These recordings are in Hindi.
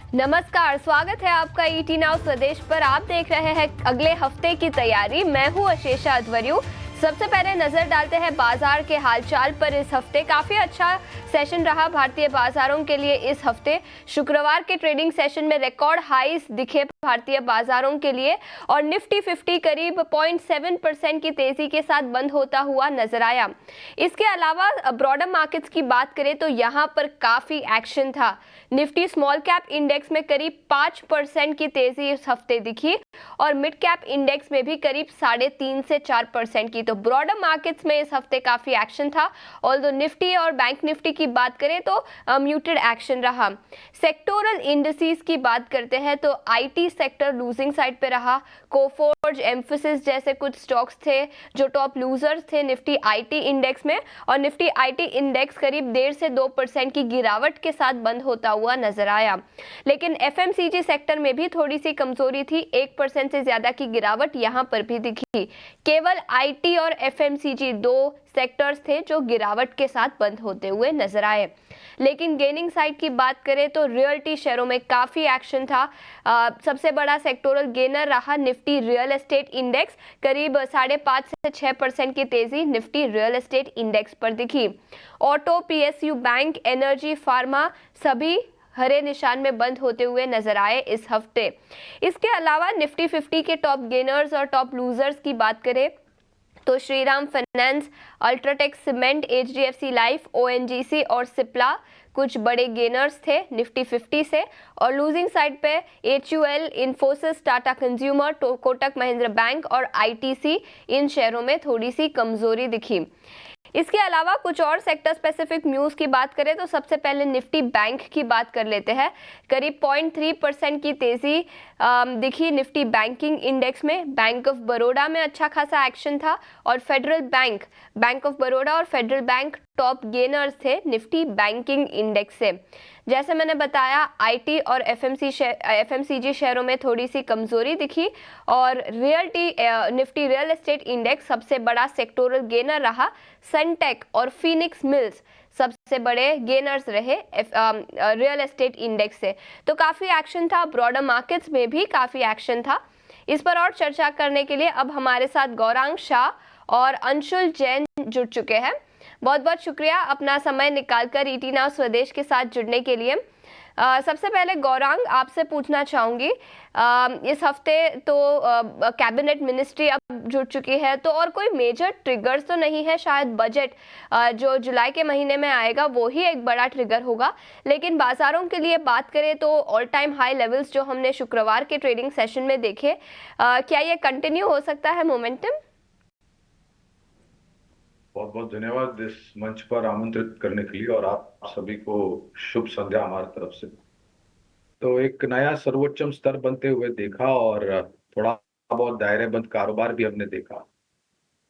नमस्कार, स्वागत है आपका ईटी नाउ स्वदेश पर। आप देख रहे हैं अगले हफ्ते की तैयारी। मैं हूं अशेषा अध्वर्यु। सबसे पहले नजर डालते हैं बाजार के हालचाल पर। इस हफ्ते काफी अच्छा सेशन रहा भारतीय बाजारों के लिए। इस हफ्ते शुक्रवार के ट्रेडिंग सेशन में रिकॉर्ड हाईज दिखे भारतीय बाजारों के लिए और निफ्टी 50 करीब 0.7% की तेजी के साथ बंद होता हुआ नजर आया। इसके अलावा ब्रॉडर मार्केट्स की बात करें तो यहां पर काफी एक्शन था। निफ्टी स्मॉल कैप इंडेक्स में करीब 5% की तेजी इस हफ्ते दिखी और मिड कैप इंडेक्स में भी करीब 3.5 से 4% की। तो ब्रॉडर मार्केट्स में इस हफ्ते काफी एक्शन था। ऑल्दो निफ्टी और बैंक निफ्टी की बात करें तो म्यूटेड एक्शन रहा। सेक्टोरल इंडिसेस की बात करते हैं तो आईटी सेक्टर लूजिंग साइड पे रहा। कोफोर्ज, एम्फोसिस जैसे कुछ स्टॉक्स थे जो टॉप लूजर्स थे निफ्टी आईटी इंडेक्स में, और निफ्टी आईटी इंडेक्स करीब 1.5 से 2% की गिरावट के साथ बंद होता हुआ नजर आया। लेकिन एफएमसीजी सेक्टर में भी थोड़ी सी कमजोरी थी, 1% से ज्यादा की गिरावट यहां पर भी दिखी। केवल आईटी और एफएमसीजी दो सेक्टर्स थे जो गिरावट के साथ बंद होते हुए नजर आए। लेकिन गेनिंग साइड की बात करें तो रियल्टी शेयरों में काफी एक्शन था। सबसे बड़ा सेक्टोरल गेनर रहा निफ्टी रियल एस्टेट इंडेक्स, करीब 5.5 से 6% की तेजी निफ्टी रियल एस्टेट इंडेक्स पर दिखी। Auto, PSU bank, energy, pharma सभी हरे निशान में बंद होते हुए नजर आए इस हफ्ते। इसके अलावा निफ्टी 50 के टॉप गेनर्स और टॉप लूजर्स की बात करें तो Shriram finance, UltraTech cement, HDFC life, ONGC और सिप्ला कुछ बड़े गेनर्स थे निफ्टी 50 से। और लूजिंग साइड पे HUL, Infosys, Tata consumer, Kotak Mahindra bank और आईटीसी, इन शेयरों में थोड़ी सी कमजोरी दिखी। इसके अलावा कुछ और सेक्टर स्पेसिफिक न्यूज की बात करें तो सबसे पहले निफ्टी बैंक की बात कर लेते हैं। करीब 0.3% की तेजी दिखी निफ्टी बैंकिंग इंडेक्स में। बैंक ऑफ बड़ौदा में अच्छा खासा एक्शन था और federal bank, bank of Baroda और फेडरल बैंक टॉप गेनर्स थे निफ्टी बैंकिंग इंडेक्स से। जैसे मैंने बताया, आईटी और एफएमसीजी शेयरों में थोड़ी सी कमजोरी दिखी और निफ्टी रियल एस्टेट इंडेक्स सबसे बड़ा सेक्टोरल गेनर रहा। सनटेक और फिनिक्स मिल्स सबसे बड़े गेनर्स रहे रियल एस्टेट इंडेक्स से। तो काफी एक्शन था, ब्रॉडर मार्केट्स में भी काफी एक्शन था। इस पर और चर्चा करने के लिए अब हमारे साथ गौरांग शाह और अंशुल जैन जुड़ चुके हैं। बहुत बहुत शुक्रिया अपना समय निकालकर ईटी नाउ स्वदेश के साथ जुड़ने के लिए। सबसे पहले गौरांग, आपसे पूछना चाहूंगी, इस हफ्ते तो कैबिनेट मिनिस्ट्री अब जुड़ चुकी है, तो और कोई मेजर ट्रिगर्स तो नहीं है। शायद बजट जो जुलाई के महीने में आएगा वो ही एक बड़ा ट्रिगर होगा। लेकिन बाजारों के लिए बात करें तो ऑल टाइम हाई लेवल्स जो हमने शुक्रवार के ट्रेडिंग सेशन में देखे, क्या ये कंटिन्यू हो सकता है मोमेंटम? बहुत बहुत धन्यवाद इस मंच पर आमंत्रित करने के लिए और आप सभी को शुभ संध्या हमारी तरफ से। तो एक नया सर्वोच्चम स्तर बनते हुए देखा और थोड़ा बहुत दायरेबंद कारोबार भी हमने देखा।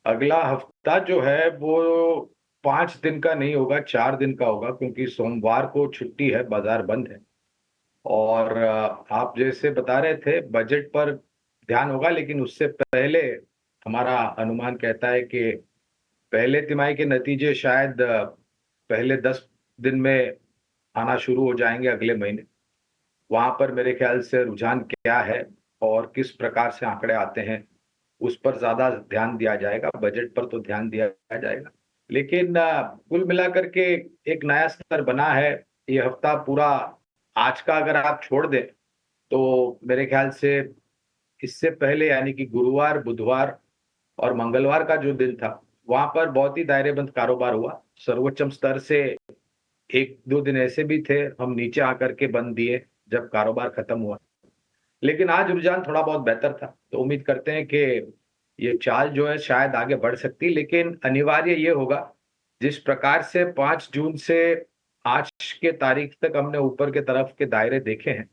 अगला हफ्ता जो है वो 5 दिन का नहीं होगा, 4 दिन का होगा, क्योंकि सोमवार को छुट्टी है, बाजार बंद है। और आप जैसे बता रहे थे बजट पर ध्यान होगा, लेकिन उससे पहले हमारा अनुमान कहता है कि पहले तिमाही के नतीजे शायद पहले 10 दिन में आना शुरू हो जाएंगे अगले महीने। वहां पर मेरे ख्याल से रुझान क्या है और किस प्रकार से आंकड़े आते हैं उस पर ज्यादा ध्यान दिया जाएगा। बजट पर तो ध्यान दिया जाएगा, लेकिन कुल मिलाकर के एक नया स्तर बना है ये हफ्ता पूरा। आज का अगर आप छोड़ दें तो मेरे ख्याल से इससे पहले यानी कि गुरुवार, बुधवार और मंगलवार का जो दिन था वहां पर बहुत ही दायरेबंद कारोबार हुआ। सर्वोच्चम स्तर से 1-2 दिन ऐसे भी थे हम नीचे आकर के बंद दिए जब कारोबार खत्म हुआ। लेकिन आज रुझान थोड़ा बहुत बेहतर था, तो उम्मीद करते हैं कि ये चाल जो है शायद आगे बढ़ सकती, लेकिन अनिवार्य ये होगा जिस प्रकार से 5 जून से आज के तारीख तक हमने ऊपर के तरफ के दायरे देखे हैं,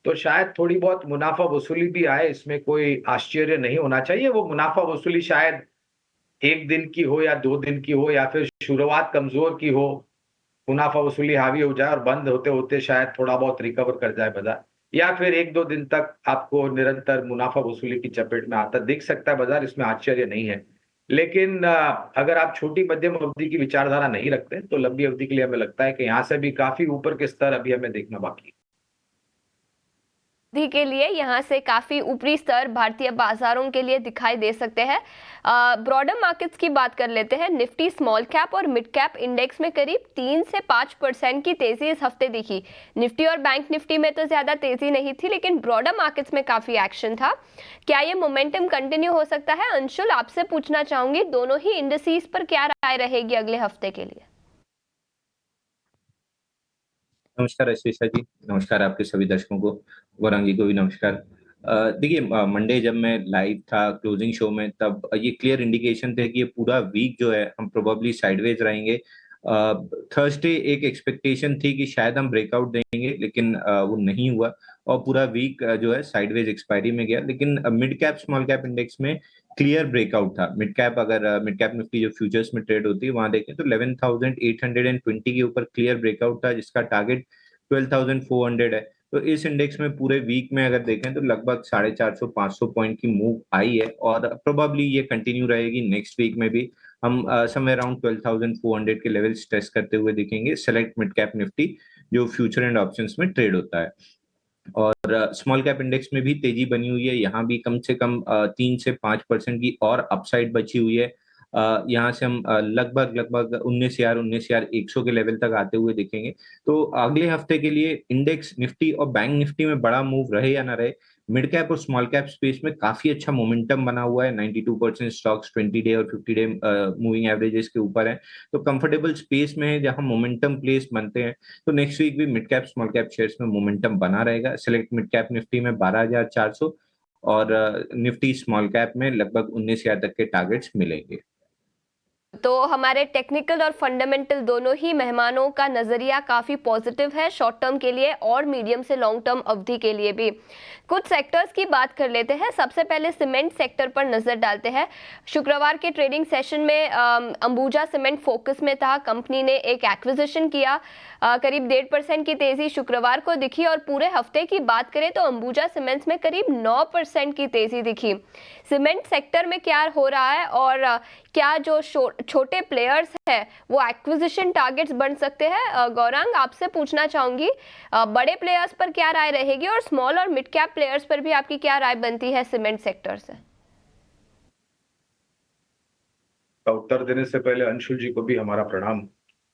तो शायद थोड़ी बहुत मुनाफा वसूली भी आए। इसमें कोई आश्चर्य नहीं होना चाहिए। वो मुनाफा वसूली शायद 1 दिन की हो या 2 दिन की हो या फिर शुरुआत कमजोर की हो, मुनाफा वसूली हावी हो जाए और बंद होते होते शायद थोड़ा बहुत रिकवर कर जाए बाजार, या फिर 1-2 दिन तक आपको निरंतर मुनाफा वसूली की चपेट में आता दिख सकता है बाजार। इसमें आश्चर्य नहीं है। लेकिन अगर आप छोटी मध्यम अवधि की विचारधारा नहीं रखते तो लंबी अवधि के लिए हमें लगता है कि यहाँ से भी काफी ऊपर के स्तर अभी हमें देखना बाकी है। अवधि के लिए यहाँ से काफी ऊपरी स्तर भारतीय बाजारों के लिए दिखाई दे सकते हैं। ब्रॉडर मार्केट्स की बात कर लेते हैं। निफ्टी स्मॉल कैप और मिड कैप इंडेक्स में करीब 3 से 5% की तेजी इस हफ्ते दिखी। निफ्टी और बैंक निफ्टी में तो ज्यादा तेजी नहीं थी, लेकिन ब्रॉडर मार्केट्स में काफी एक्शन था। क्या ये मोमेंटम कंटिन्यू हो सकता है? अंशुल, आपसे पूछना चाहूंगी, दोनों ही इंडस्ट्रीज पर क्या राय रहेगी अगले हफ्ते के लिए? नमस्कार आशीषा जी। नमस्कार आपके सभी दर्शकों को। गौरांग जी को भी नमस्कार। देखिए, मंडे जब मैं लाइव था क्लोजिंग शो में, तब ये क्लियर इंडिकेशन थे कि ये पूरा वीक जो है हम प्रोबेबली साइडवेज रहेंगे। थर्सडे एक एक्सपेक्टेशन थी कि शायद हम ब्रेकआउट देंगे, लेकिन वो नहीं हुआ और पूरा वीक जो है साइडवेज एक्सपायरी में गया। लेकिन mid cap small cap index में क्लियर ब्रेकआउट था। मिड कैप, अगर मिड कैप निफ्टी जो फ्यूचर्स में ट्रेड होती है वहां देखें तो 11,820 के ऊपर क्लियर ब्रेकआउट था, जिसका टारगेट 12,400 है। तो इस इंडेक्स में पूरे वीक में अगर देखें तो लगभग 450-500 पॉइंट की मूव आई है और प्रोबेबली ये कंटिन्यू रहेगी नेक्स्ट वीक में भी। हम समवेयर अराउंड 12,400 के लेवल्स टेस्ट करते हुए दिखेंगे सेलेक्ट मिड कैप निफ्टी, जो फ्यूचर एंड ऑप्शंस में ट्रेड होता है। और स्मॉल कैप इंडेक्स में भी तेजी बनी हुई है। यहाँ भी कम से कम 3 से 5% की और अपसाइड बची हुई है। यहाँ से हम लगभग लगभग 19,100 के लेवल तक आते हुए दिखेंगे। तो अगले हफ्ते के लिए इंडेक्स निफ्टी और बैंक निफ्टी में बड़ा मूव रहे या ना रहे, मिड कैप और स्मॉल कैप स्पेस में काफी अच्छा मोमेंटम बना हुआ है। 92% स्टॉक्स 20 डे और 50 डे मूविंग एवरेजेस के ऊपर है। तो कंफर्टेबल स्पेस में है जहां मोमेंटम प्लेस बनते हैं। तो नेक्स्ट वीक भी mid cap small cap shares में मोमेंटम बना रहेगा। सेलेक्ट मिड कैप निफ्टी में 12,400 और निफ्टी स्मॉल कैप में लगभग 19,000 तक के टारगेट्स मिलेंगे। तो हमारे टेक्निकल और फंडामेंटल दोनों ही मेहमानों का नजरिया काफी पॉजिटिव है, शॉर्ट टर्म के लिए और मीडियम से लॉन्ग टर्म अवधि के लिए भी। कुछ सेक्टर्स की बात कर लेते हैं। सबसे पहले सीमेंट सेक्टर पर नजर डालते हैं। शुक्रवार के ट्रेडिंग सेशन में अंबुजा सीमेंट फोकस में था। कंपनी ने एक एक्विजिशन किया। करीब 1.5% की तेजी शुक्रवार को दिखी और पूरे हफ्ते की बात करें तो अंबुजा सीमेंट्स में करीब 9% की तेजी दिखी। सीमेंट सेक्टर में क्या हो रहा है और क्या जो छोटे प्लेयर्स हैं वो एक्विजिशन टारगेट्स बन सकते हैं? गौरांग, आपसे पूछना चाहूंगी, बड़े प्लेयर्स पर क्या राय रहेगी और स्मॉल और मिड कैप प्लेयर्स पर भी आपकी क्या राय बनती है सीमेंट सेक्टर से? उत्तर देने से पहले अंशुल जी को भी हमारा प्रणाम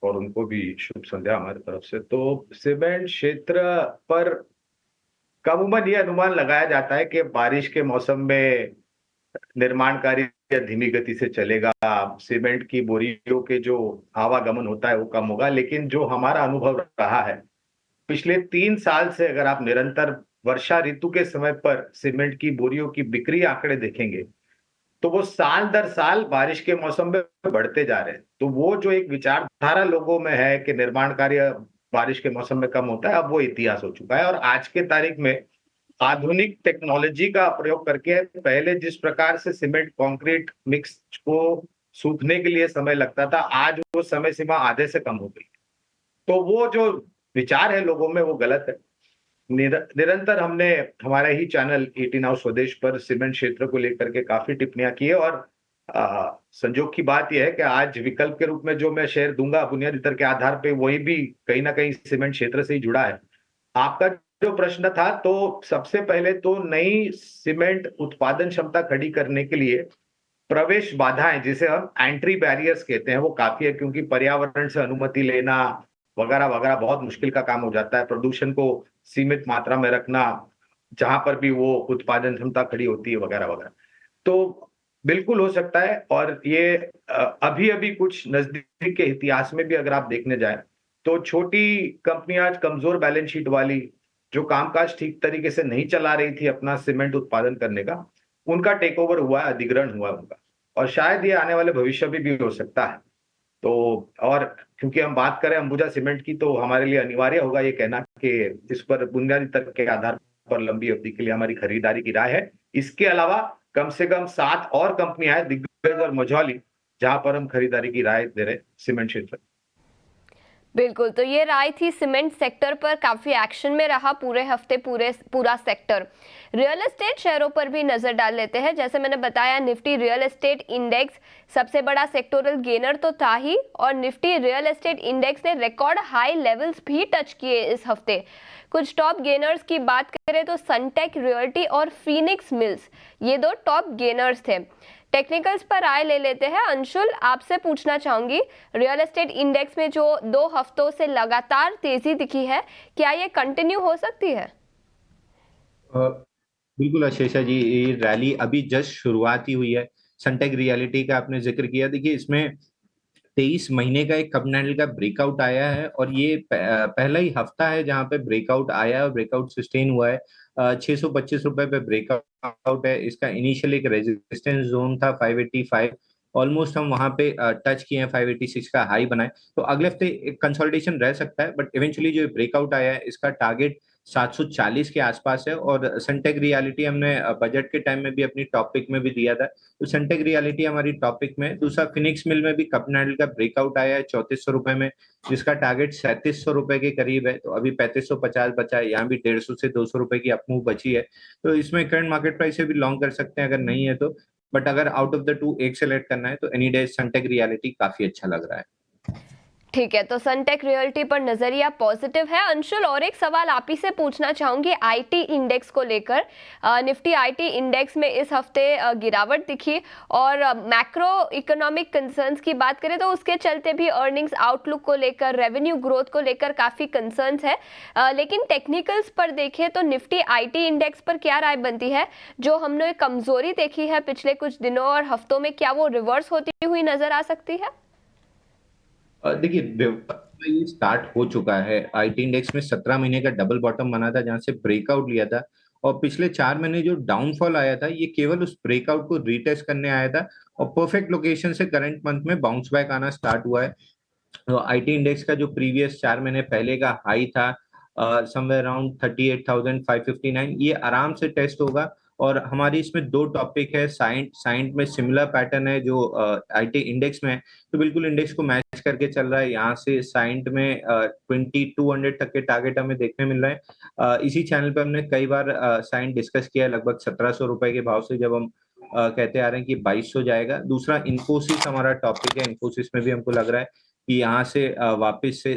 और उनको भी शुभ संध्या हमारी तरफ से। तो सीमेंट क्षेत्र पर अमूमन ये अनुमान लगाया जाता है कि बारिश के मौसम में निर्माण कार्य धीमी गति से चलेगा, सीमेंट की बोरियों के जो आवागमन होता है वो कम होगा। लेकिन जो हमारा अनुभव रहा है पिछले 3 साल से, अगर आप निरंतर वर्षा ऋतु के समय पर सीमेंट की बोरियों की बिक्री आंकड़े देखेंगे तो वो साल दर साल बारिश के मौसम में बढ़ते जा रहे हैं। तो वो जो एक विचारधारा लोगों में है कि निर्माण कार्य बारिश के मौसम में कम होता है, अब वो इतिहास हो चुका है। और आज के तारीख में आधुनिक टेक्नोलॉजी का प्रयोग करके पहले जिस प्रकार से सीमेंट कंक्रीट मिक्स को सूखने के लिए समय लगता था, आज वो समय सीमा आधे से कम हो गई। तो वो जो विचार है लोगों में वो गलत है। निरंतर हमने हमारे ही चैनल 18 नाउ स्वदेश पर सीमेंट क्षेत्र को लेकर के काफी टिप्पणियां की है और संजोग की बात यह है कि आज विकल्प के रूप में जो मैं शेयर दूंगा बुनियादी दर के आधार पे वही भी कहीं ना कहीं सीमेंट क्षेत्र से ही जुड़ा है। आपका जो प्रश्न था, तो सबसे पहले तो नई सीमेंट उत्पादन क्षमता खड़ी करने के लिए प्रवेश बाधाएं, जिसे हम एंट्री बैरियर्स कहते हैं, वो काफी है। क्योंकि पर्यावरण से अनुमति लेना वगैरह वगैरह बहुत मुश्किल का काम हो जाता है। प्रदूषण को सीमित मात्रा में रखना जहां पर भी वो उत्पादन क्षमता खड़ी होती है वगैरह वगैरह। तो बिल्कुल हो सकता है। और ये अभी अभी कुछ नजदीक के इतिहास में भी अगर आप देखने जाए तो छोटी कंपनियां, कमजोर बैलेंस शीट वाली, जो कामकाज ठीक तरीके से नहीं चला रही थी अपना सीमेंट उत्पादन करने का, उनका टेक ओवर हुआ, अधिग्रहण हुआ उनका। और शायद ये आने वाले भविष्य में भी हो सकता है। तो और क्योंकि हम बात करें अंबुजा सीमेंट की, तो हमारे लिए अनिवार्य होगा ये कहना कि इस पर बुनियादी तर्क के आधार पर लंबी अवधि के लिए हमारी खरीदारी की राय है। इसके अलावा कम से कम 7 और कंपनियां हैं, दिग्गज और मझौली, जहां पर हम खरीदारी की राय दे रहे सीमेंट क्षेत्र। बिल्कुल, तो ये राय थी सीमेंट सेक्टर पर काफी एक्शन में रहा पूरे हफ्ते पूरा सेक्टर। रियल एस्टेट शेयरों पर भी नजर डाल लेते हैं। जैसे मैंने बताया, निफ्टी रियल एस्टेट इंडेक्स सबसे बड़ा सेक्टोरल गेनर तो था ही, और निफ्टी रियल एस्टेट इंडेक्स ने रिकॉर्ड हाई लेवल्स भी टच किए इस हफ्ते। कुछ टॉप गेनर्स की बात करें तो सनटेक रियल्टी और फीनिक्स मिल्स, ये दो टॉप गेनर्स थे। टेक्निकल्स पर राय ले लेते हैं। अंशुल, आपसे पूछना चाहूंगी, रियल एस्टेट इंडेक्स में जो 2 हफ्तों से लगातार तेजी दिखी है, क्या ये कंटिन्यू हो सकती है? बिल्कुल आशीषा जी, ये रैली अभी जस्ट शुरुआत ही हुई है। सनटेक रियलिटी का आपने जिक्र किया, देखिए इसमें 23 महीने का एक कप कैंडल का ब्रेकआउट आया है, और ये पहला ही हफ्ता है जहां पे ब्रेकआउट आया है और ब्रेकआउट सस्टेन हुआ है। 625 रुपए पे ब्रेकआउट है। इसका इनिशियल एक रेजिस्टेंस जोन था 585, ऑलमोस्ट हम वहां पे टच किए हैं, 586 का हाई बनाए। तो अगले हफ्ते कंसोलिडेशन रह सकता है, बट इवेंचुअली जो ब्रेकआउट आया है इसका टारगेट 740 के आसपास है। और सनटेक रियलिटी हमने बजट के टाइम में भी अपनी टॉपिक में भी दिया था, तो सनटेक रियलिटी हमारी टॉपिक में। दूसरा, फिनिक्स मिल में भी कप कैंडल का ब्रेकआउट आया है 3400 रुपए में, जिसका टारगेट 3700 रुपए के करीब है। तो अभी 3550 बचा है, यहाँ भी 150 से 200 रुपए की अपमूव बची है। तो इसमें करंट मार्केट प्राइस से भी लॉन्ग कर सकते हैं अगर नहीं है तो। बट अगर आउट ऑफ द टू एक सेलेक्ट करना है तो एनी डे सनटेक रियलिटी काफी अच्छा लग रहा है। ठीक है, तो सनटेक रियल्टी पर नजरिया पॉजिटिव है। अंशुल, और एक सवाल आप ही से पूछना चाहूंगी आईटी इंडेक्स को लेकर। निफ्टी आईटी इंडेक्स में इस हफ्ते गिरावट दिखी, और मैक्रो इकोनॉमिक कंसर्न्स की बात करें तो उसके चलते भी अर्निंग्स आउटलुक को लेकर, रेवेन्यू ग्रोथ को लेकर काफी कंसर्न्स है। लेकिन टेक्निकल्स पर देखें तो निफ्टी आईटी इंडेक्स पर क्या राय बनती है? जो हमने कमजोरी देखी है पिछले कुछ दिनों और हफ्तों में, क्या वो रिवर्स होती हुई नजर आ सकती है? देखिए, ये स्टार्ट हो चुका है। आईटी इंडेक्स में 17 महीने का डबल बॉटम बना था जहां से ब्रेकआउट लिया था, और पिछले 4 महीने जो डाउनफॉल आया था ये केवल उस ब्रेकआउट को रीटेस्ट करने आया था, और परफेक्ट लोकेशन से करंट मंथ में बाउंस बैक आना स्टार्ट हुआ है। तो आईटी इंडेक्स का जो प्रीवियस 4 महीने पहले का हाई था समवेयर अराउंड 38,559, ये आराम से टेस्ट होगा। और हमारी इसमें 2 टॉपिक है। साइंट में सिमिलर पैटर्न है जो आईटी इंडेक्स में है, तो बिल्कुल इंडेक्स को मैच करके चल रहा है। यहाँ से साइंट में 2200 तक के टारगेट हमें देखने मिल रहे हैं। इसी चैनल पे हमने कई बार साइंट डिस्कस किया है, लगभग 1700 रुपए के भाव से, जब हम कहते आ रहे हैं कि 2200 जाएगा। दूसरा, इन्फोसिस हमारा टॉपिक है। इन्फोसिस में भी हमको लग रहा है कि यहाँ से वापस से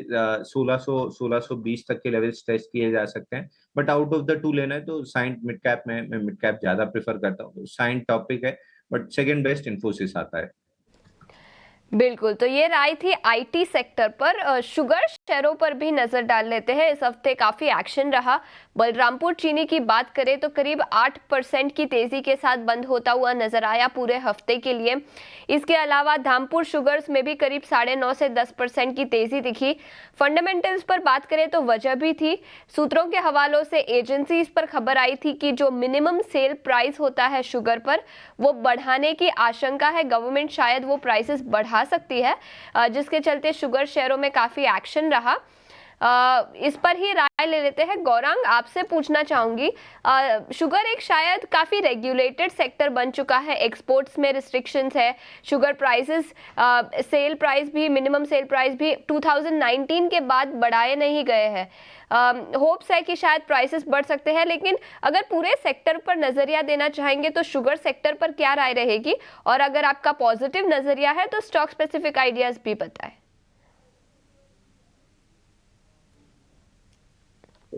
1600-1620 तक के लेवल्स टेस्ट किए जा सकते हैं। But out of the two लेना है तो साइंट मिड कैप में मैं मिड कैप ज्यादा प्रेफर करता हूँ, तो साइंट टॉपिक है, बट सेकंड बेस्ट इन्फोसिस आता है। बिल्कुल, तो ये राय थी आईटी सेक्टर पर। शुगर शेयरों पर भी नजर डाल लेते हैं। इस हफ्ते काफी एक्शन रहा। बलरामपुर चीनी की बात करें तो करीब 8% की तेजी के साथ बंद होता हुआ नजर आया पूरे हफ्ते के लिए। इसके अलावा धामपुर शुगर्स में भी करीब 9.5 से 10% की तेजी दिखी। फंडामेंटल्स पर बात करें तो वजह भी थी। सूत्रों के हवालों से एजेंसीज पर खबर आई थी कि जो मिनिमम सेल प्राइस होता है शुगर पर, वो बढ़ाने की आशंका है। गवर्नमेंट शायद वो प्राइसेस बढ़ा सकती है, जिसके चलते शुगर शेयरों में काफी एक्शन रहा। इस पर ही राय ले लेते हैं। गौरांग, आपसे पूछना चाहूंगी, शुगर एक शायद काफी रेगुलेटेड सेक्टर बन चुका है। एक्सपोर्ट्स में रिस्ट्रिक्शंस है। शुगर प्राइसेस, सेल प्राइस भी, मिनिमम सेल प्राइस भी 2019 के बाद बढ़ाए नहीं गए हैं। होप्स है कि शायद प्राइसेस बढ़ सकते हैं, लेकिन अगर पूरे सेक्टर पर नजरिया देना चाहेंगे तो शुगर सेक्टर पर क्या राय रहेगी? और अगर आपका पॉजिटिव नजरिया है तो स्टॉक स्पेसिफिक आइडियाज भी बताएं।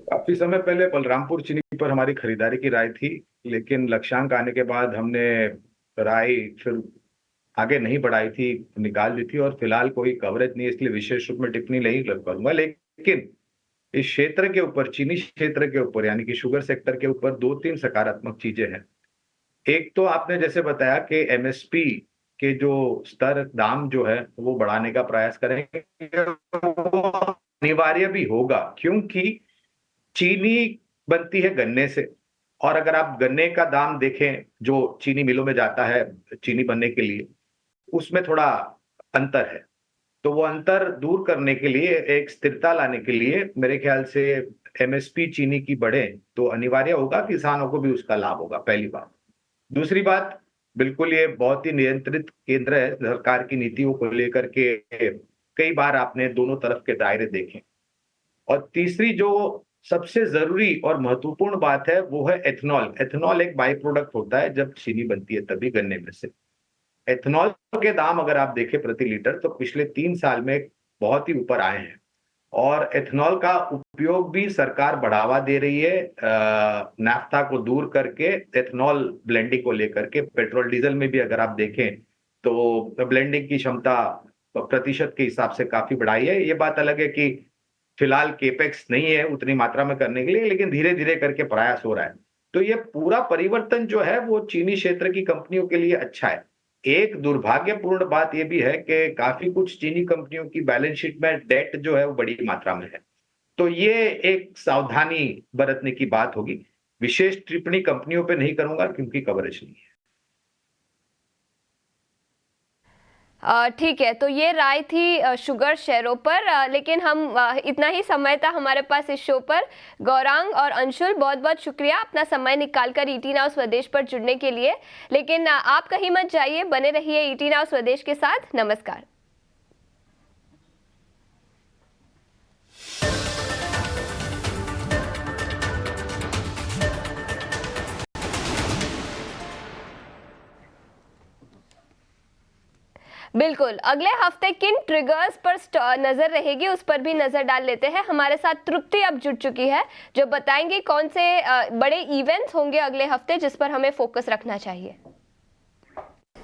काफी समय पहले बलरामपुर चीनी पर हमारी खरीदारी की राय थी, लेकिन लक्ष्यांक आने के बाद हमने राय फिर आगे नहीं बढ़ाई थी, निकाल दी थी। और फिलहाल कोई कवरेज नहीं है, इसलिए विशेष रूप में टिप्पणी नहीं करूंगा। लेकिन इस क्षेत्र के ऊपर, चीनी क्षेत्र के ऊपर, यानी कि शुगर सेक्टर के ऊपर 2-3 सकारात्मक चीजें हैं। एक तो आपने जैसे बताया कि एमएसपी के जो स्तर, दाम जो है वो बढ़ाने का प्रयास करेंगे, वो अनिवार्य भी होगा, क्योंकि चीनी बनती है गन्ने से। और अगर आप गन्ने का दाम देखें जो चीनी मिलों में जाता है चीनी बनने के लिए, उसमें थोड़ा अंतर है। तो वो अंतर दूर करने के लिए, एक स्थिरता लाने के लिए मेरे ख्याल से एमएसपी चीनी की बढ़े तो अनिवार्य होगा, किसानों को भी उसका लाभ होगा, पहली बात। दूसरी बात, बिल्कुल ये बहुत ही नियंत्रित केंद्र है सरकार की नीतियों को लेकर के, कई बार आपने दोनों तरफ के दायरे देखे। और तीसरी जो सबसे जरूरी और महत्वपूर्ण बात है वो है एथेनॉल। एथेनॉल एक बाई प्रोडक्ट होता है जब चीनी बनती है तभी, गन्ने में से। एथेनॉल के दाम अगर आप देखें प्रति लीटर तो पिछले 3 साल में बहुत ही ऊपर आए हैं, और एथेनॉल का उपयोग भी सरकार बढ़ावा दे रही है नाफ्ता को दूर करके एथेनॉल ब्लेंडिंग को लेकर के। पेट्रोल डीजल में भी अगर आप देखें तो ब्लेंडिंग की क्षमता प्रतिशत के हिसाब से काफी बढ़ाई है। ये बात अलग है कि फिलहाल केपेक्स नहीं है उतनी मात्रा में करने के लिए, लेकिन धीरे धीरे करके प्रयास हो रहा है। तो ये पूरा परिवर्तन जो है वो चीनी क्षेत्र की कंपनियों के लिए अच्छा है। एक दुर्भाग्यपूर्ण बात यह भी है कि काफी कुछ चीनी कंपनियों की बैलेंस शीट में डेट जो है वो बड़ी मात्रा में है। तो ये एक सावधानी बरतने की बात होगी। विशेष टिप्पणी कंपनियों पे नहीं करूंगा क्योंकि कवरेज नहीं है। ठीक है, तो ये राय थी शुगर शेयरों पर, लेकिन हम इतना ही समय था हमारे पास इस शो पर। गौरांग और अंशुल, बहुत बहुत शुक्रिया अपना समय निकालकर ईटी नाउ स्वदेश पर जुड़ने के लिए। लेकिन आप कहीं मत जाइए, बने रहिए ईटी नाउ स्वदेश के साथ। नमस्कार। बिल्कुल, अगले हफ्ते किन ट्रिगर्स पर नजर रहेगी उस पर भी नजर डाल लेते हैं। हमारे साथ तृप्ति अब जुड़ चुकी है जो बताएंगे कौन से बड़े इवेंट्स होंगे अगले हफ्ते जिस पर हमें फोकस रखना चाहिए।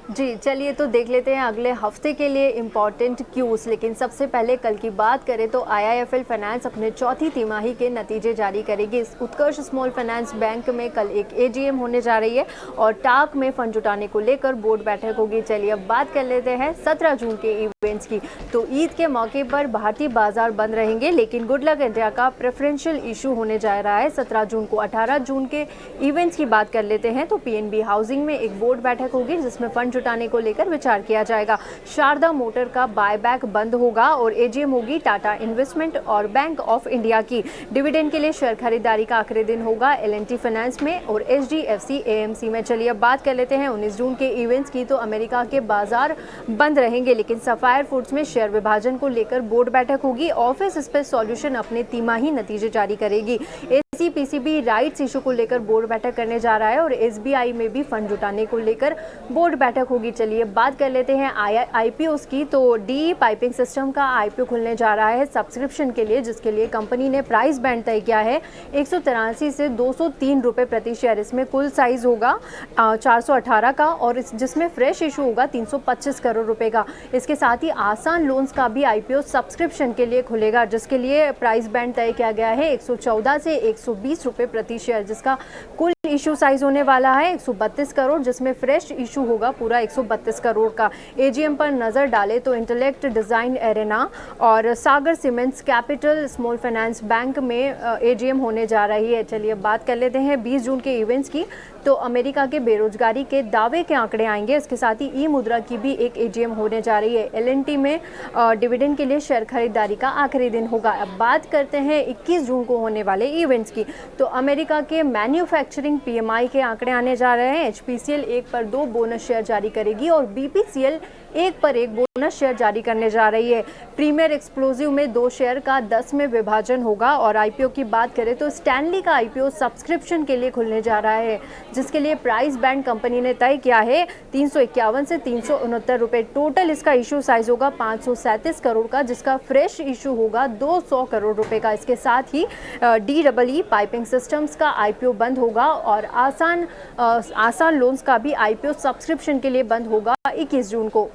जी चलिए तो देख लेते हैं अगले हफ्ते के लिए इम्पॉर्टेंट क्यूज। लेकिन सबसे पहले कल की बात करें तो IIFL फाइनेंस अपने चौथी तिमाही के नतीजे जारी करेगी। उत्कर्ष स्मॉल फाइनेंस बैंक में कल एक AGM होने जा रही है और टाक में फंड जुटाने को लेकर बोर्ड बैठक होगी। चलिए अब बात कर लेते हैं 17 जून के इवेंट्स की। तो ईद के मौके पर भारतीय बाजार बंद रहेंगे, लेकिन गुड लक इंडिया का प्रेफरेंशियल इशू होने जा रहा है 17 जून को। 18 जून के इवेंट्स की बात कर लेते हैं तो PNB हाउसिंग में एक बोर्ड बैठक होगी जिसमें फंड जुटाने को लेकर विचार किया जाएगा। शारदा मोटर का बायबैक बंद होगा और AGM होगी टाटा इन्वेस्टमेंट और बैंक ऑफ इंडिया की। डिविडेंड के लिए शेयर खरीदारी का आखिरी दिन होगा L&T फाइनेंस में और HDFC AMC में। चलिए अब बात कर लेते हैं 19 जून के इवेंट्स की। तो अमेरिका के बाजार बंद रहेंगे, लेकिन सफायर फूड्स में शेयर विभाजन को लेकर बोर्ड बैठक होगी। ऑफिस स्पेस सॉल्यूशन अपने तिमाही नतीजे जारी करेगी। SCPCB राइट्स इशू को लेकर बोर्ड बैठक करने जा रहा है और SBI में भी फंड जुटाने को लेकर बोर्ड बैठक होगी। चलिए बात कर लेते हैं IPOs की। तो DE पाइपिंग सिस्टम का IPO खुलने जा रहा है सब्सक्रिप्शन के लिए, जिसके लिए कंपनी ने प्राइस बैंड तय किया है 183 से 203 रुपये प्रति शेयर। इसमें कुल साइज होगा 418 का और जिसमें फ्रेश इशू होगा 325 करोड़ रुपए का। इसके साथ ही आसान लोन्स का भी IPO सब्सक्रिप्शन के लिए खुलेगा, जिसके लिए प्राइस बैंड तय किया गया है 114 से 120 रुपये प्रति शेयर, जिसका कुल इशू साइज होने वाला है 132 करोड़, जिसमें फ्रेश इशू होगा पूरा 132 करोड़ का। AGM पर नजर डालें तो इंटेलेक्ट डिजाइन एरेना और Sagar cements capital small finance bank में AGM होने जा रही है। चलिए बात कर लेते हैं 20 जून के इवेंट्स की। तो अमेरिका के बेरोजगारी के दावे के आंकड़े आएंगे। इसके साथ ही ई मुद्रा की भी एक AGM होने जा रही है। L&T में डिविडेंड के लिए शेयर खरीदारी का आखिरी दिन होगा। अब बात करते हैं 21 जून को होने वाले इवेंट्स की। तो अमेरिका के मैन्युफैक्चरिंग PMI के आंकड़े आने जा रहे हैं। HPCL 1 पर 2 बोनस शेयर जारी करेगी और BPCL 1 पर 1 बोनस शेयर जारी करने जा रही है। प्रीमियर एक्सप्लोजिव में 2 शेयर का 10 में विभाजन होगा। और IPO की बात करें तो स्टैनली का IPO सब्सक्रिप्शन के लिए खुलने जा रहा है, जिसके लिए प्राइस बैंड कंपनी ने तय किया है 351 से 369 रुपये। टोटल इसका इशू साइज होगा 537 करोड़ का, जिसका फ्रेश इशू होगा 200 करोड़ रुपए का। इसके साथ ही DEE पाइपिंग सिस्टम्स का IPO बंद होगा और आसान लोन्स का भी IPO सब्सक्रिप्शन के लिए बंद होगा 21 जून को।